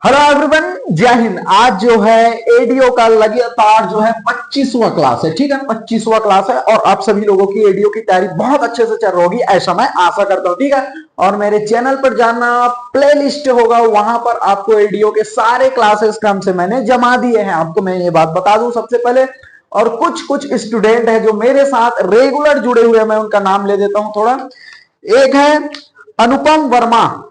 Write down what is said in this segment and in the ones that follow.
Hello everyone, जय हिंद। आज जो है एडीओ का लगातार जो है 25वां क्लास है। ठीक है, 25वां क्लास है और आप सभी लोगों की एडीओ की तैयारी बहुत अच्छे से चल रही होगी, ऐसा मैं आशा करता हूं। ठीक है, और मेरे चैनल पर जाना, प्लेलिस्ट होगा, वहां पर आपको एडीओ के सारे क्लासेस क्रम से मैंने जमा दिए हैं। आपको मैं ये बात बता दूं सबसे पहले। और कुछ कुछ स्टूडेंट है जो मेरे साथ रेगुलर जुड़े हुए हैं, मैं उनका नाम ले देता हूं थोड़ा। एक है अनुपम वर्मा,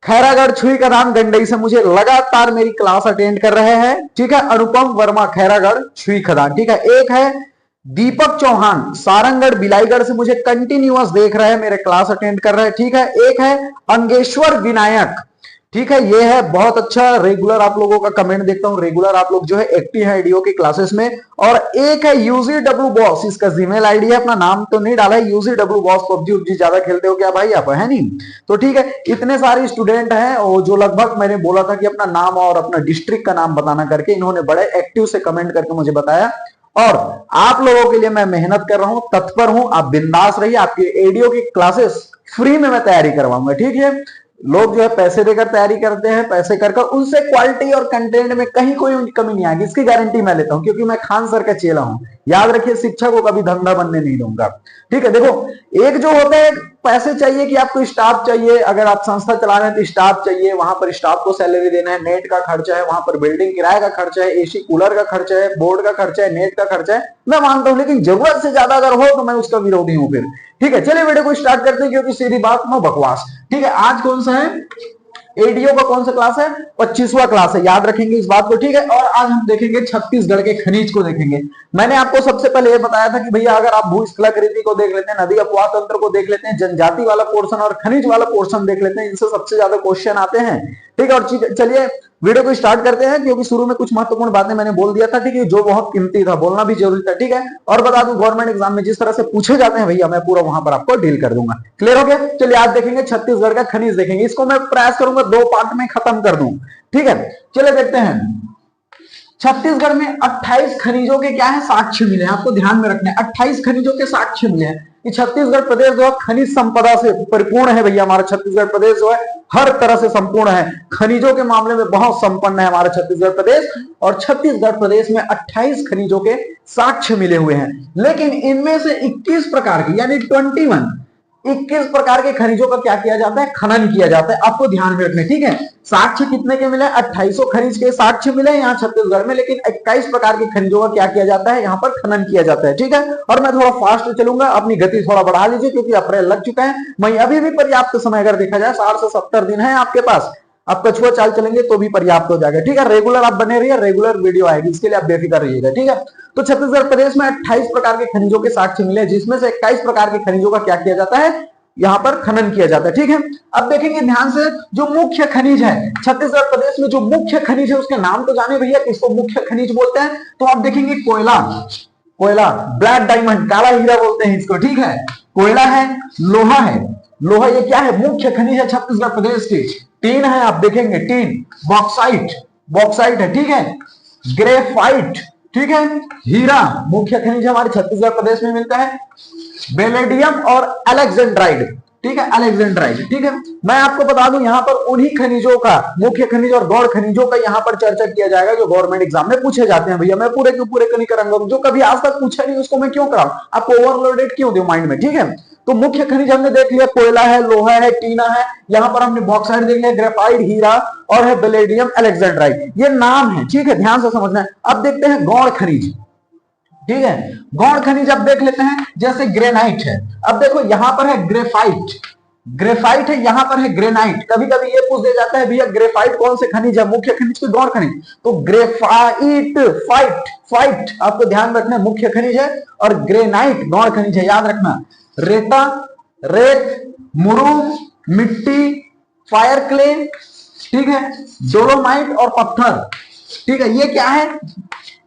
खैरागढ़ छुई का नाम गंडई से मुझे लगातार मेरी क्लास अटेंड कर रहे हैं। ठीक है, अनुपम वर्मा खैरागढ़ छुई खदान। ठीक है, एक है दीपक चौहान, सारंगगढ़ बिलाईगढ़ से मुझे कंटिन्यूअस देख रहे हैं, मेरे क्लास अटेंड कर रहे हैं। ठीक है, एक है अंगेश्वर विनायक। ठीक है, ये है बहुत अच्छा, रेगुलर आप लोगों का कमेंट देखता हूं, रेगुलर आप लोग जो है एक्टिव है एडीओ की क्लासेस में। और एक है यूजीडब्ल्यू बॉस, इसका जीमेल आईडी है, अपना नाम तो नहीं डाला है, यूजीडब्ल्यू बॉस। पबजी उबजी ज्यादा खेलते हो क्या भाई आप, है नहीं? तो ठीक है, इतने सारे स्टूडेंट हैं और जो लगभग मैंने बोला था कि अपना नाम और अपना डिस्ट्रिक्ट का नाम बताना करके, इन्होंने बड़े एक्टिव से कमेंट करके मुझे बताया। और आप लोगों के लिए मैं मेहनत कर रहा हूं, तत्पर हूं, आप बिंदास रहिए। आपकी एडीओ की क्लासेस फ्री में मैं तैयारी करवाऊंगा। ठीक है, लोग जो है पैसे देकर तैयारी करते हैं, पैसे कर उनसे क्वालिटी और कंटेंट में कहीं कोई कमी नहीं आएगी, इसकी गारंटी मैं लेता हूं, क्योंकि मैं खान सर का चेला हूं। याद रखिए, शिक्षा को कभी धंधा बनने नहीं दूंगा। ठीक है, देखो एक जो होता है, पैसे चाहिए कि आपको स्टाफ चाहिए, अगर आप संस्था चला रहे हैं तो स्टाफ चाहिए, वहां पर स्टाफ को सैलरी देना है, नेट का खर्चा है, वहां पर बिल्डिंग किराए का खर्चा है, एसी कूलर का खर्चा है, बोर्ड का खर्चा है, नेट का खर्चा है, मैं मानता हूं। लेकिन जरूरत से ज्यादा अगर हो तो मैं उसका विरोधी हूं फिर। ठीक है, चलिए वीडियो को स्टार्ट करते हैं, क्योंकि सीधी बात नो बकवास। ठीक है, आज कौन सा है एडीओ का, कौन सा क्लास है? 25वां क्लास है, याद रखेंगे इस बात को। ठीक है, और आज हम देखेंगे छत्तीसगढ़ के खनिज को देखेंगे। मैंने आपको सबसे पहले ये बताया था कि भैया अगर आप भूस्खलनकृति को देख लेते हैं, नदी अपवाह तंत्र को देख लेते हैं, जनजाति वाला पोर्शन और खनिज वाला पोर्शन देख लेते हैं, इनसे सबसे ज्यादा क्वेश्चन आते हैं। ठीक है, और चलिए वीडियो को स्टार्ट करते हैं, क्योंकि शुरू में कुछ महत्वपूर्ण बातें मैंने बोल दिया था। ठीक है, जो बहुत कीमती था, बोलना भी जरूरी था। ठीक है, और बता दूं गवर्नमेंट एग्जाम में जिस तरह से पूछे जाते हैं भैया, मैं पूरा वहां पर आपको डील कर दूंगा। क्लियर हो गया? चलिए आज देखेंगे छत्तीसगढ़ का खनिज देखेंगे, इसको मैं प्रयास करूंगा 2 पार्ट में खत्म कर दूं। ठीक है, चलिए देखते हैं। छत्तीसगढ़ में 28 खनिजों के क्या है, साक्ष्य मिले हैं। आपको ध्यान में रखना है, 28 खनिजों के साक्ष्य मिले हैं कि छत्तीसगढ़ प्रदेश जो है खनिज संपदा से परिपूर्ण है। भैया हमारा छत्तीसगढ़ प्रदेश जो है हर तरह से संपूर्ण है, खनिजों के मामले में बहुत संपन्न है हमारा छत्तीसगढ़ प्रदेश। और छत्तीसगढ़ प्रदेश में 28 खनिजों के साक्ष्य मिले हुए हैं, लेकिन इनमें से 21 प्रकार की, यानी 21 प्रकार के खनिजों का क्या किया जाता है, खनन किया जाता है। आपको ध्यान में रखना है। ठीक है, साक्ष्य कितने के मिले? 2800 खनिज के साक्ष्य मिले यहाँ छत्तीसगढ़ में, लेकिन 21 प्रकार के खनिजों का क्या किया जाता है, यहाँ पर खनन किया जाता है। ठीक है, और मैं थोड़ा फास्ट चलूंगा, अपनी गति थोड़ा बढ़ा लीजिए, क्योंकि अप्रैल लग चुका है। मैं अभी भी पर्याप्त समय, अगर देखा जाए 60 से 70 दिन है आपके पास, आप कछुआ चाल चलेंगे तो भी पर्याप्त हो जाएगा। ठीक है, रेगुलर आप बने रहिए, रेगुलर वीडियो आएगी, इसके लिए आप बेफिक्र रहिएगा। ठीक है, तो छत्तीसगढ़ प्रदेश में 28 प्रकार के खनिजों के साक्ष्य मिले, जिसमें से 21 प्रकार के खनिजों का क्या किया जाता है, यहां पर खनन किया जाता है। ठीक है, अब देखेंगे ध्यान से, जो मुख्य खनिज है छत्तीसगढ़ प्रदेश में, जो मुख्य खनिज है उसके नाम तो जाने भैया, किसको मुख्य खनिज बोलते हैं? तो आप देखेंगे कोयला, कोयला, ब्लैक डायमंड, काला हीरा बोलते हैं इसको। ठीक है, कोयला है, लोहा है, लोहा ये क्या है, मुख्य खनिज है छत्तीसगढ़ प्रदेश की। टीन है, आप देखेंगे टीन, बॉक्साइट, बॉक्साइट है। ठीक है, ग्रेफाइट, ठीक है, हीरा मुख्य खनिज हमारे छत्तीसगढ़ प्रदेश में मिलता है, बेलेडियम और अलेक्जेंड्राइड। ठीक है, अलेक्जेंड्राइड। ठीक है, मैं आपको बता दूं यहां पर उन्हीं खनिजों का, मुख्य खनिज और गौण खनिजों का यहां पर चर्चा किया जाएगा जो गवर्नमेंट एग्जाम में पूछे जाते हैं। भैया मैं पूरे के पूरे नहीं कराऊंगा, जो कभी आज तक पूछा नहीं उसको मैं क्यों कराऊं, आपको ओवरलोडेड क्यों दूं माइंड में। ठीक है, तो मुख्य खनिज हमने देख लिया, कोयला है, लोहा है, टीना है, यहां पर हमने बॉक्साइट देख लिया, ग्रेफाइट, हीरा और है बेलेडियम, अलेक्जेंड्राइड, ये नाम है। ठीक है, ध्यान से समझना है। अब देखते हैं गौण खनिज। ठीक है, गौण खनिज अब देख लेते हैं, जैसे ग्रेनाइट है। अब देखो यहां पर है ग्रेफाइट, ग्रेफाइट है, यहां पर है ग्रेनाइट। कभी कभी ये पूछ दिया जाता है भैया ग्रेफाइट कौन से खनिज है, मुख्य खनिज की गौण खनिज? तो ग्रेफाइट, फाइट, फाइट आपको ध्यान रखना, मुख्य खनिज है, और ग्रेनाइट गौण खनिज है, याद रखना। रेता, रेत, मुरूम, मिट्टी, फायर क्ले, ठीक है, डोलोमाइट और पत्थर। ठीक है, ये क्या है,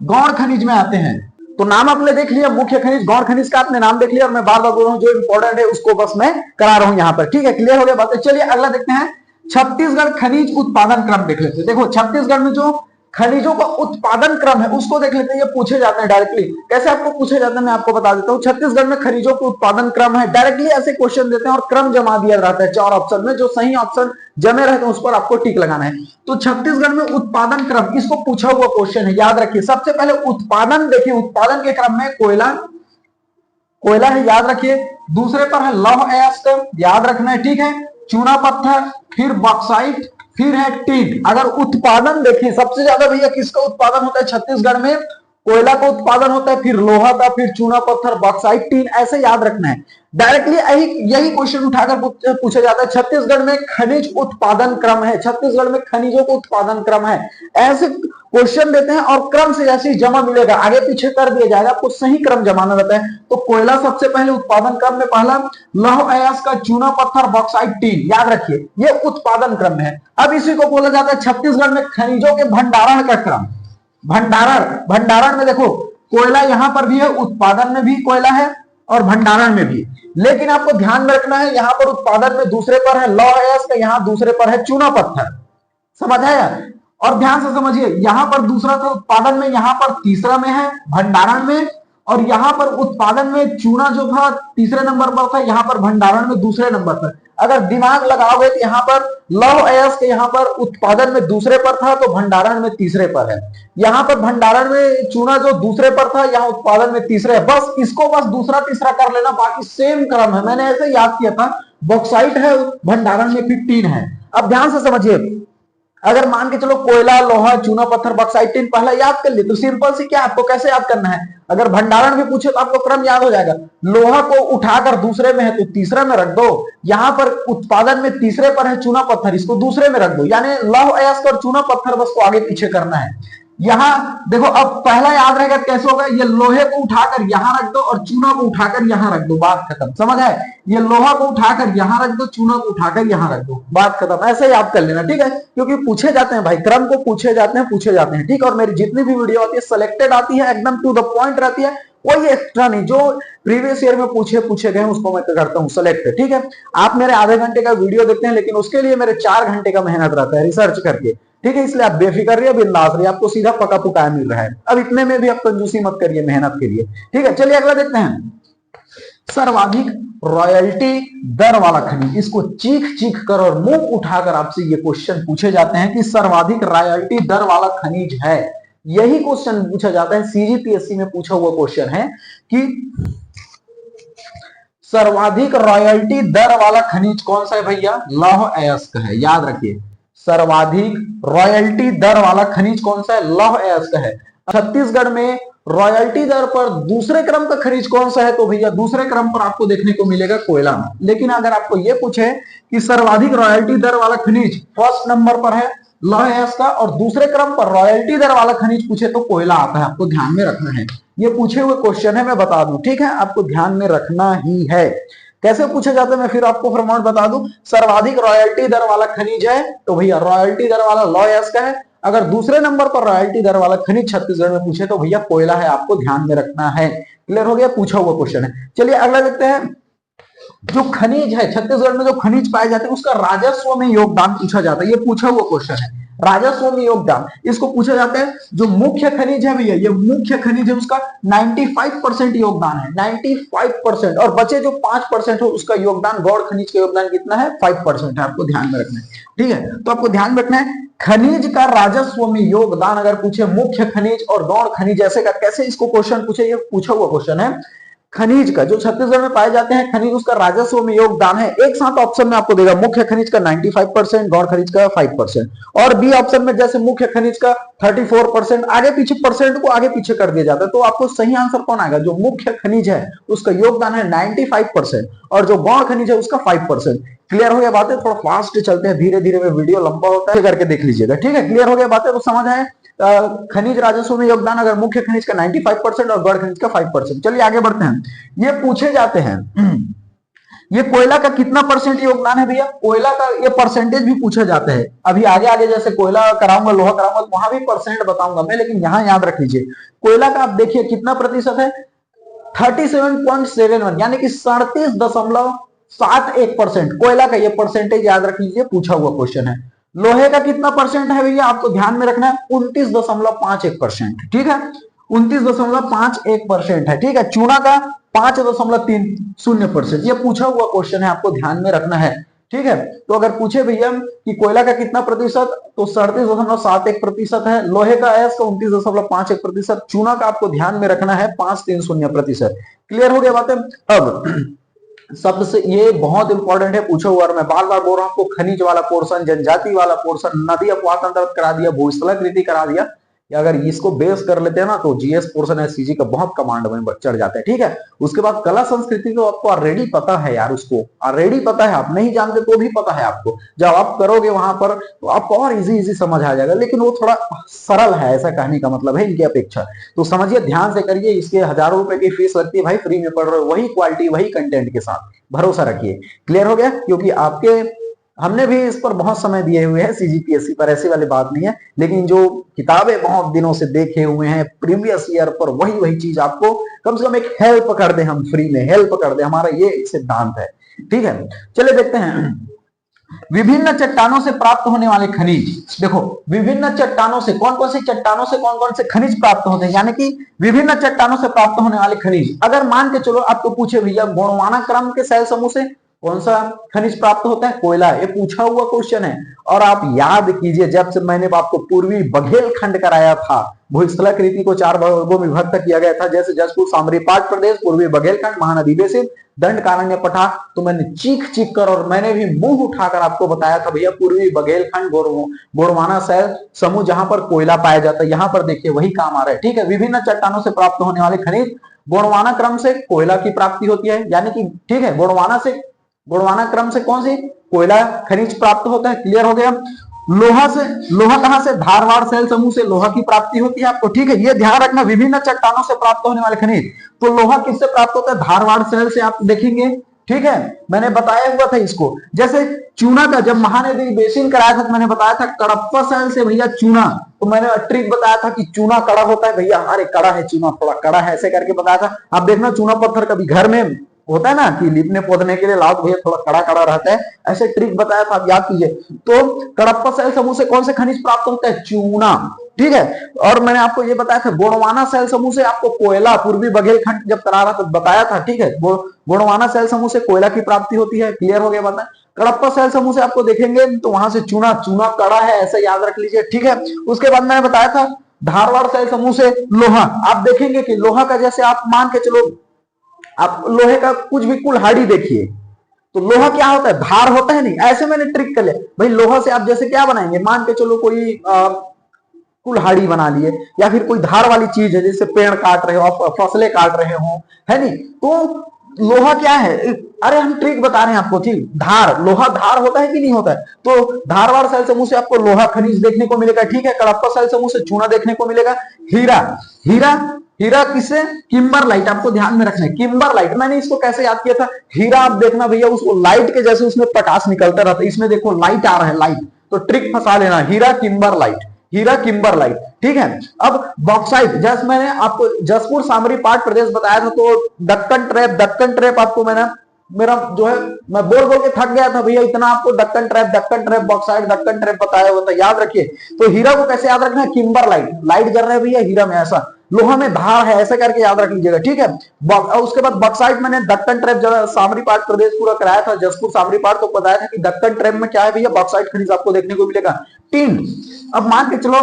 गौण खनिज में आते हैं। तो नाम आपने देख लिया, मुख्य खनिज, गौण खनिज का आपने नाम देख लिया, और मैं बार बार बोल रहा हूं जो इंपॉर्टेंट है उसको बस मैं करा रहा हूं यहां पर। ठीक है, क्लियर हो गया बात? चलिए अगला देखते हैं, छत्तीसगढ़ खनिज उत्पादन क्रम देख लेते हैं। देखो छत्तीसगढ़ में जो खनिजों का उत्पादन क्रम है उसको देख लेते हैं। ये पूछे जाते हैं डायरेक्टली। कैसे आपको पूछे जाते हैं मैं आपको बता देता हूँ। छत्तीसगढ़ में खनिजों के उत्पादन क्रम है, डायरेक्टली ऐसे क्वेश्चन देते हैं और क्रम जमा दिया जाता है 4 ऑप्शन में। जो सही ऑप्शन जमे रहते हैं उस पर आपको टिक लगाना है। तो छत्तीसगढ़ में उत्पादन क्रम, इसको पूछा हुआ क्वेश्चन है, याद रखिए। सबसे पहले उत्पादन देखिए, उत्पादन के क्रम में कोयला है, याद रखिए। दूसरे पर है लौह अयस्क, याद रखना है, ठीक है। चूना पत्थर, फिर बॉक्साइट, फिर है टीन। अगर उत्पादन देखिए सबसे ज्यादा भैया किसका उत्पादन होता है छत्तीसगढ़ में? कोयला का उत्पादन होता है, फिर लोहा का, फिर चूना पत्थर, बॉक्साइट, टीन, ऐसे याद रखना है। डायरेक्टली यही क्वेश्चन उठाकर पूछा जाता है। छत्तीसगढ़ में खनिज उत्पादन क्रम है, छत्तीसगढ़ में खनिजों का उत्पादन क्रम है, ऐसे क्वेश्चन देते हैं। और क्रम से जैसे ही जमा मिलेगा आगे पीछे कर दिया जाएगा, आपको सही क्रम जमाना रहता है। तो कोयला सबसे पहले उत्पादन क्रम में पहला, लौह अयस्क का, चूना पत्थर, बॉक्साइट, टीन, याद रखिए ये उत्पादन क्रम है। अब इसी को बोला जाता है छत्तीसगढ़ में खनिजों के भंडारण का क्रम। भंडारण में देखो कोयला यहां पर भी है, उत्पादन में भी कोयला है और भंडारण में भी। लेकिन आपको ध्यान में रखना है, यहां पर उत्पादन में दूसरे पर है लौह अयस्क, यहां दूसरे पर है चूना पत्थर। समझ आया? और ध्यान से समझिए, यहां पर दूसरा था उत्पादन में, यहां पर तीसरा में है भंडारण में। और यहां पर उत्पादन में चूना जो था तीसरे नंबर पर था, यहां पर भंडारण में दूसरे नंबर पर। अगर दिमाग लगाओगे तो यहां पर लौह अयस्क यहां पर उत्पादन में दूसरे पर था तो भंडारण में तीसरे पर है। यहां पर भंडारण में चूना जो दूसरे पर था, यहां उत्पादन में तीसरे है। बस इसको बस दूसरा तीसरा कर लेना, बाकी सेम क्रम है। मैंने ऐसे याद किया था, बॉक्साइट है भंडारण में, फिर टीन है। अब ध्यान से समझिए, अगर मान के चलो कोयला, लोहा, चूना पत्थर, बॉक्साइट, टीन पहला याद कर लिए तो सिंपल सी क्या, आपको कैसे याद करना है? अगर भंडारण भी पूछे तो आपको क्रम याद हो जाएगा। लोहा को उठाकर दूसरे में है तो तीसरे में रख दो। यहां पर उत्पादन में तीसरे पर है चूना पत्थर, इसको दूसरे में रख दो। यानी लौह अयस्क और चूना पत्थर बस को आगे पीछे करना है। यहां देखो, अब पहला याद रहेगा कैसे होगा, ये लोहे को उठाकर यहां रख दो और चूना को उठाकर यहां रख दो, बात खत्म। समझ आए? ये लोहा को उठाकर यहां रख दो, चूना को उठाकर यहां रख दो, बात खत्म। ऐसे याद कर लेना, ठीक है? क्योंकि पूछे जाते हैं भाई, क्रम को पूछे जाते हैं, ठीक। और मेरी जितनी भी वीडियो आती है सिलेक्टेड आती है, एकदम टू द पॉइंट रहती है, कोई एक्स्ट्रा नहीं। जो प्रीवियस ईयर में पूछे गए उसको मैं करता हूं सेलेक्ट, ठीक है? आप मेरे आधे घंटे का वीडियो देखते हैं, लेकिन उसके लिए मेरे 4 घंटे का मेहनत रहता है रिसर्च करके, ठीक है? इसलिए आप बेफिक्र रहिए, बिंदास रहिए, आपको सीधा पका पुकाया मिल रहा है। अब इतने में भी आप कंजूसी मत करिए मेहनत के लिए, ठीक है? चलिए अगला देखते हैं। सर्वाधिक रॉयल्टी दर वाला खनिज, इसको चीख कर और मुंह उठाकर आपसे ये क्वेश्चन पूछे जाते हैं कि सर्वाधिक रॉयल्टी दर वाला खनिज है। यही क्वेश्चन पूछा जाता है, सीजीपीएससी में पूछा हुआ क्वेश्चन है कि सर्वाधिक रॉयल्टी दर वाला खनिज कौन सा है भैया? लौह अयस्क है, याद रखिए। सर्वाधिक रॉयल्टी दर वाला खनिज कौन सा है? लौह अयस्क है। छत्तीसगढ़ में रॉयल्टी दर पर दूसरे क्रम का खनिज कौन सा है? तो भैया दूसरे क्रम पर आपको देखने को मिलेगा कोयला। लेकिन अगर आपको यह पूछे कि सर्वाधिक रॉयल्टी दर वाला खनिज फर्स्ट नंबर पर है लौह अयस्क का, और दूसरे क्रम पर रॉयल्टी दर वाला खनिज पूछे तो कोयला आता है। आपको ध्यान में रखना है, ये पूछे हुए क्वेश्चन है, मैं बता दूं, ठीक है? आपको ध्यान में रखना ही है। कैसे पूछे जाते हैं मैं फिर आपको फॉर्मेट बता दूं। सर्वाधिक रॉयल्टी दर वाला खनिज है तो भैया रॉयल्टी दर वाला लौह अयस्क है। अगर दूसरे नंबर पर रॉयल्टी दर वाला खनिज छत्तीसगढ़ में पूछे तो भैया कोयला है, आपको ध्यान में रखना है। क्लियर हो गया? पूछा हुआ क्वेश्चन है। चलिए अगला देखते हैं। जो खनिज है छत्तीसगढ़ में, जो खनिज पाए जाते हैं उसका राजस्व में योगदान पूछा जाता है। ये पूछा हुआ क्वेश्चन है, राजस्व में योगदान इसको पूछा जाता है। जो मुख्य खनिज है भैया, ये मुख्य खनिज है, उसका 95% योगदान है, 95%। और बचे जो 5% हो उसका योगदान, गौड़ खनिज का योगदान कितना है? 5% है। आपको ध्यान में रखना है, ठीक है? तो आपको ध्यान रखना है खनिज का राजस्व में योगदान अगर पूछे, मुख्य खनिज और गौड़ खनिज ऐसे का कैसे इसको क्वेश्चन पूछे, ये पूछा हुआ क्वेश्चन है। खनिज का जो छत्तीसगढ़ में पाए जाते हैं खनिज, उसका राजस्व में योगदान है। एक साथ ऑप्शन में आपको देगा मुख्य खनिज का 95%, गौड़ खनिज का 5%, और बी ऑप्शन में जैसे मुख्य खनिज का 34%, आगे पीछे परसेंट को आगे पीछे कर दिया जाता है। तो आपको सही आंसर कौन आएगा? जो मुख्य खनिज है उसका योगदान है 95% और जो गौड़ खनिज है उसका 5%। क्लियर हो गया बातें? थोड़ा फास्ट चलते हैं, धीरे धीरे में वीडियो लंबा होता है, करके देख लीजिएगा, ठीक है? क्लियर हो गया बातें? तो समझ आए? खनिज राजस्व में योगदान अगर मुख्य खनिज का 95% और गौड़ खनिज का 5%। चलिए आगे बढ़ते हैं। ये पूछे जाते हैं ये कोयला का कितना परसेंट योगदान है भैया? कोयला का ये परसेंटेज भी पूछा जाता है। अभी आगे आगे जैसे कोयला कराऊंगा, लोहा कराऊंगा, तो वहां भी परसेंट बताऊंगा मैं, लेकिन यहां याद रख लीजिए कोयला का आप देखिए कितना प्रतिशत है? 37.71, यानी कि 37.71% कोयला का ये परसेंटेज याद रख लीजिए, पूछा हुआ क्वेश्चन है। लोहे का कितना परसेंट है भैया, आपको ध्यान में रखना है 29.51%, ठीक है, 29.51% है, ठीक है। चूना का 5.30%, ये पूछा हुआ क्वेश्चन है, आपको ध्यान में रखना है, ठीक है। तो अगर पूछे भैया कि कोयला का कितना प्रतिशत, तो 37.71% है, लोहे का एस का 29.51%, चूना का आपको ध्यान में रखना है 530%। क्लियर हो गया बातें। अब सबसे ये बहुत इंपॉर्टेंट है, पूछा हुआ, और मैं बार बार बोल रहा हूं आपको, खनिज वाला पोर्शन, जनजाति वाला पोर्शन, नदी अपवाह तंत्र करा दिया, भूस्थलाकृति करा दिया, अगर इसको बेस कर लेते हैं ना तो जीएस पोर्शन एससीजी का बहुत कमांड में चढ़ जाता है, ठीक है। उसके बाद कला संस्कृति को आपको ऑलरेडी पता है यार, उसको ऑलरेडी पता है, आप नहीं जानते तो भी पता है आपको, जब आप करोगे वहां पर तो आपको और इजी समझ आ जाएगा, लेकिन वो थोड़ा सरल है, ऐसा कहने का मतलब है इनकी अपेक्षा। तो समझिए, ध्यान से करिए, इसके हजारों रुपए की फीस लगती है भाई, फ्री में पढ़ रहे हो, वही क्वालिटी वही कंटेंट के साथ, भरोसा रखिए। क्लियर हो गया, क्योंकि आपके हमने भी इस पर बहुत समय दिए हुए हैं, सीजीपीएससी पर, ऐसी वाली बात नहीं है, लेकिन जो किताबें बहुत दिनों से देखे हुए हैं प्रीवियस ईयर पर, वही चीज आपको कम से कम एक हेल्प कर दे, हम फ्री में हेल्प कर दे, हमारा ये सिद्धांत है, ठीक है। चलिए देखते हैं, विभिन्न चट्टानों से प्राप्त होने वाले खनिज। देखो, विभिन्न चट्टानों से कौन कौन सी चट्टानों से कौन कौन से खनिज प्राप्त होते हैं, यानी कि विभिन्न चट्टानों से प्राप्त होने वाले खनिज। अगर मान के चलो आपको पूछे भैया गोंडवाना क्रम के शैल समूह से कौन सा खनिज प्राप्त होता है, कोयला, ये पूछा हुआ क्वेश्चन है। और आप याद कीजिए, जब से मैंने आपको पूर्वी बघेलखंड कराया था, भूस्थलाकृति को 4 वर्गों में विभक्त किया गया था, जैसे जसपुर सामरी पाट प्रदेश, पूर्वी बघेलखंड, महानदी बेसिन, दंड कारण्य पठार, तो मैंने चीख चीख कर और मैंने भी मुंह उठाकर आपको बताया था भैया, पूर्वी बघेलखंड गोंडवाना शैल समूह जहां पर कोयला पाया जाता है, यहां पर देखिए वही काम आ रहा है, ठीक है। विभिन्न चट्टानों से प्राप्त होने वाले खनिज, गोंडवाना क्रम से कोयला की प्राप्ति होती है, यानी कि ठीक है, गोंडवाना क्रम से कौन सी कोयला खनिज प्राप्त होता है। क्लियर हो गया। लोहा से, लोहा कहां से, धारवाड़ शैल समूह से लोहा की प्राप्ति होती है आपको, ठीक है, ये ध्यान रखना, विभिन्न चट्टानों से प्राप्त होने वाले खनिज। तो लोहा किससे प्राप्त होता है, धारवाड़ शैल से, आप देखेंगे, ठीक है, मैंने बताया हुआ था इसको। जैसे चूना का जब महानदी बेसिन कराया था तो मैंने बताया था कडप्पा शैल से भैया चूना, तो मैंने ट्रिक बताया था कि चूना कड़ा होता है भैया, अरे कड़ा है चूना, थोड़ा कड़ा है, ऐसे करके बताया था। आप देखना, चूना पत्थर कभी घर में होता है ना कि लिपने पोदने के लिए लाओ तो भैया थोड़ा कड़ा कड़ा रहता है, ऐसे ट्रिक बताया था, आप याद कीजिए। तो कडप्पा शैल समूह से कौन से खनिज प्राप्त होता है, चूना, ठीक है। और मैंने आपको ये बताया था गोंडवाना शैल समूह से आपको कोयला, पूर्वी बघेलखंड जब करा रहा तो बताया था, ठीक है, गोंडवाना शैल समूह से कोयला की प्राप्ति होती है। क्लियर हो गया बात है। कडप्पा शैल समूह से आपको देखेंगे तो वहां से चूना, चूना कड़ा है, ऐसे याद रख लीजिए, ठीक है। उसके बाद मैंने बताया था धारवाड़ शैल समूह से लोहा, आप देखेंगे कि लोहा का जैसे आप मान के चलो, आप लोहे का कुछ भी कुल्हाड़ी देखिए, तो लोहा क्या होता है, धार होता है नहीं, ऐसे मैंने ट्रिक कर लिया भाई, लोहा से आप जैसे क्या बनाएंगे, मान के चलो कोई कुल्हाड़ी बना लिए, या फिर कोई धार वाली चीज है, जैसे पेड़ काट रहे हो, फसलें काट रहे हो, है नहीं, तो लोहा क्या है, अरे हम ट्रिक बता रहे हैं आपको, ठीक, धार, लोहा धार होता है कि नहीं होता है। तो धारवाड़ शैल समूह से आपको लोहा खनिज देखने को मिलेगा, ठीक है। कडप्पा शैल समूह से चूना देखने को मिलेगा। हीरा, हीरा, हीरा किससे, किम्बरलाइट, आपको ध्यान में रखना है, किम्बरलाइट। मैंने इसको कैसे याद किया था, हीरा आप देखना भैया, उसको लाइट के जैसे उसमें प्रकाश निकलता रहता है, इसमें देखो लाइट आ रहा है, लाइट, तो ट्रिक फंसा लेना, हीरा किम्बरलाइट, हीरा किम्बरलाइट, ठीक है। अब बॉक्साइट, जैसे मैंने आपको जसपुर सामरी पाट प्रदेश बताया था, तो दक्कन ट्रैप आपको मैंने, मेरा जो है, मैं बोल बोल के थक गया था भैया, इतना आपको Deccan trap bauxite Deccan trap बताया हुआ था, याद रखिए। तो हीरा को कैसे याद रखना है, किम्बरलाइट, लाइट जल रहा है भैया हीरा में, ऐसा, लोहा में धार है, ऐसे करके याद रख लीजिएगा, ठीक है। उसके बाद बॉक्साइट, मैंने दक्कन ट्रैप जब सामरी पाट प्रदेश पूरा कराया था, जसपुर सामरी पाट, तो बताया था कि दक्कन ट्रैप में क्या है भैया, बॉक्साइट खनिज आपको देखने को मिलेगा। टीन, अब मान के चलो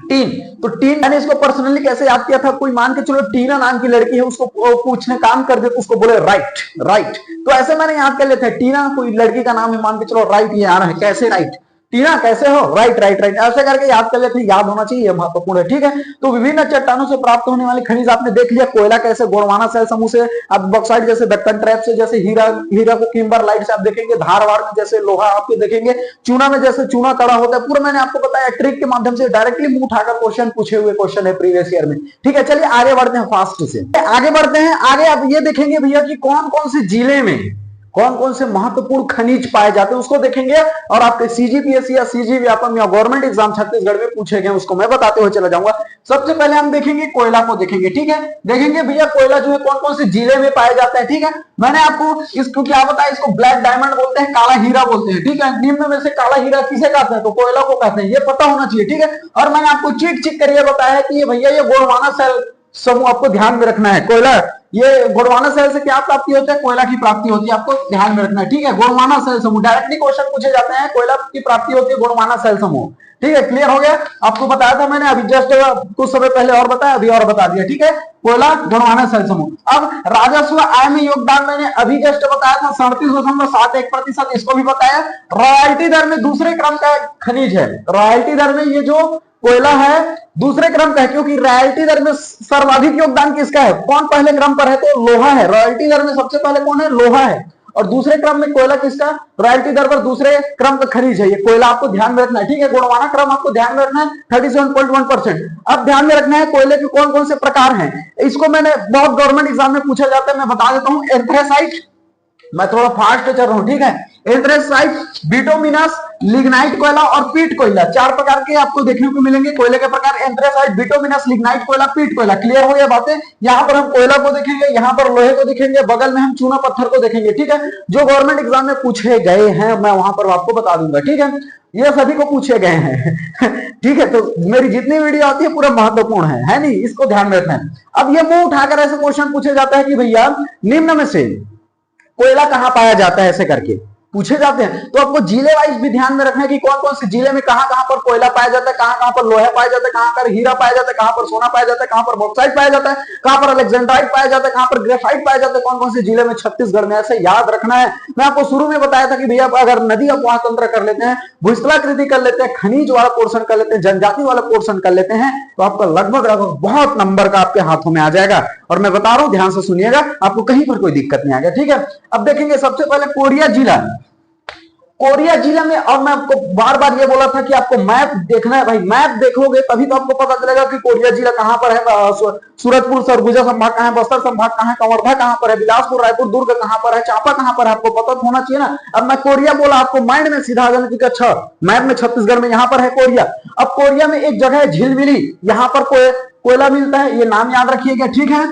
टीन, तो टीन मैंने इसको पर्सनली कैसे याद किया था, कोई मान के चलो टीना नाम की लड़की है, उसको पूछने काम कर दे तो उसको बोले राइट, राइट, तो ऐसे मैंने याद कर लेते हैं, टीना कोई लड़की का नाम है, मान के चलो राइट, ये आ रहा है, कैसे राइट, टीना कैसे हो, राइट राइट राइट, ऐसे करके याद कर लेते हैं, याद होना चाहिए, महत्वपूर्ण है, ठीक है। तो विभिन्न चट्टानों से प्राप्त होने वाले खनिज आपने देख लिया, कोयला कैसे गोंडवाना शैल समूह से, आप बॉक्साइट जैसे दक्कन ट्रैप से, जैसे हीरा को किम्बरलाइट से आप देखेंगे, धारवाड़ में जैसे लोहा आपको देखेंगे, चूना में जैसे चूना कड़ा होता है, पूरा मैंने आपको बताया ट्रिक के माध्यम से, डायरेक्टली मुंह उठाकर क्वेश्चन पूछे हुए क्वेश्चन है प्रीवियस ईयर में, ठीक है। चलिए आगे बढ़ते हैं, फास्ट से आगे बढ़ते हैं, आगे आप ये देखेंगे भैया कि कौन कौन से जिले में कौन कौन से महत्वपूर्ण खनिज पाए जाते हैं उसको देखेंगे, और आपके सीजीपीएससी या सीजी व्यापम या गवर्नमेंट एग्जाम छत्तीसगढ़ में पूछे गए उसको मैं बताते हुए चला जाऊंगा। सबसे पहले हम देखेंगे कोयला को देखेंगे, ठीक है। देखेंगे भैया कोयला जो है कौन कौन से जिले में पाया जाता है, ठीक है। मैंने आपको इसको क्या बताया, इसको ब्लैक डायमंड बोलते हैं, काला हीरा बोलते हैं, ठीक है। निम्न में से काला हीरा किसे कहते हैं, तो कोयला को कहते हैं, ये पता होना चाहिए, ठीक है। और मैंने आपको चीट करके बताया है कि ये भैया ये गोंडवाना सेल समूह आपको ध्यान में रखना है। कोयला ये गोंडवाना सेल से क्या प्राप्ति होती है, कोयला की प्राप्ति होती है, आपको ध्यान में रखना है, ठीक है। गोंडवाना सेल समूह डायरेक्टली क्वेश्चन पूछे जाते हैं, कोयला की प्राप्ति होती है गोंडवाना सेल समूह, ठीक है। क्लियर हो गया, आपको बताया था मैंने अभी जस्ट कुछ समय पहले और बताया, अभी और बता दिया, ठीक है। कोयला गोंडवाना सेल समूह। अब राजस्व आय में योगदान मैंने अभी जस्ट बताया था 37.71%, इसको भी बताया। रॉयल्टी दर में दूसरे क्रम का खनिज है, रॉयल्टी दर में ये जो कोयला है दूसरे क्रम का है, क्योंकि रॉयल्टी दर में सर्वाधिक योगदान किसका है, कौन पहले क्रम पर है, तो लोहा है। रॉयल्टी दर में सबसे पहले कौन है, लोहा है। और दूसरे क्रम में कोयला किसका, रॉयल्टी दर पर दूसरे क्रम का खनिज है ये कोयला, आपको ध्यान में रखना है, ठीक है। गोंडवाना क्रम आपको ध्यान में रखना है 37.1%। अब ध्यान में रखना है कोयले के कौन कौन से प्रकार हैं, इसको मैंने बहुत गवर्नमेंट एग्जाम में पूछा जाता है, मैं बता देता हूं। एंथ्रेसाइट, मैं थोड़ा फास्ट चल रहा हूं, ठीक है। एंथ्रेसाइट, बिटुमिनस, लिग्नाइट कोयला और पीट कोयला, चार प्रकार के आपको देखने को मिलेंगे कोयले के प्रकार। एंथ्रेसाइट, बिटुमिनस, लिग्नाइट कोयला, पीट कोयला। क्लियर हो गया बातें। यहाँ पर हम कोयला को देखेंगे, यहाँ पर लोहे को देखेंगे, बगल में हम चूना पत्थर को देखेंगे, ठीक है। जो गवर्नमेंट एग्जाम में पूछे गए हैं मैं वहां पर आपको बता दूंगा, ठीक है। ये सभी को पूछे गए हैं ठीक है। तो मेरी जितनी वीडियो आती है पूरा महत्वपूर्ण है नहीं, इसको ध्यान में रखना है। अब ये मुंह उठाकर ऐसे क्वेश्चन पूछे जाता है कि भैया निम्न में से कोयला कहां पाया जाता है, ऐसे करके पूछे जाते हैं। तो आपको जिले वाइज भी ध्यान में रखना है कि कौन कौन से जिले में कहां कहां पर कोयला पाया जाता है, कहां कहां पर लोहा पाया जाता है, कहां पर हीरा पाया जाता है, कहां पर सोना पाया जाता है, कहां पर बॉक्साइट पाया जाता है, कहां पर अलेक्जेंड्राइट पाया जाता है, कहां पर ग्रेफाइट पाया जाता है, कौन कौन से जिले में छत्तीसगढ़ में, ऐसे याद रखना है। मैं आपको शुरू में बताया था कि भैया अगर नदी अपवाह तंत्र कर लेते हैं, भूस्थलाकृति कर लेते हैं, खनिज वाला पोर्शन कर लेते हैं, जनजाति वाला पोर्शन कर लेते हैं, तो आपका लगभग बहुत नंबर का आपके हाथों में आ जाएगा। और मैं बता रहा हूं ध्यान से सुनिएगा, आपको कहीं पर कोई दिक्कत नहीं आएगा, ठीक है। अब देखेंगे सबसे पहले कोरिया जिला, कोरिया जिला में, और मैं आपको बार बार ये बोला था कि आपको मैप देखना है भाई, मैप देखोगे तभी तो आपको पता चलेगा कि कोरिया जिला कहां पर है, सूरजपुर सरगुजा संभाग कहां है, बस्तर संभाग कहां है, कवर्धा कहां पर है, बिलासपुर, रायपुर, दुर्ग कहां पर है, चांपा कहां पर है, आपको पता होना चाहिए ना। अब मैं कोरिया बोला, आपको माइंड में सीधा आ जाना चाहिए, अच्छा मैप में छत्तीसगढ़ में यहां पर है कोरिया। अब कोरिया में एक जगह है झिलमिली, यहां पर कोयला मिलता है, ये नाम याद रखिएगा, ठीक है।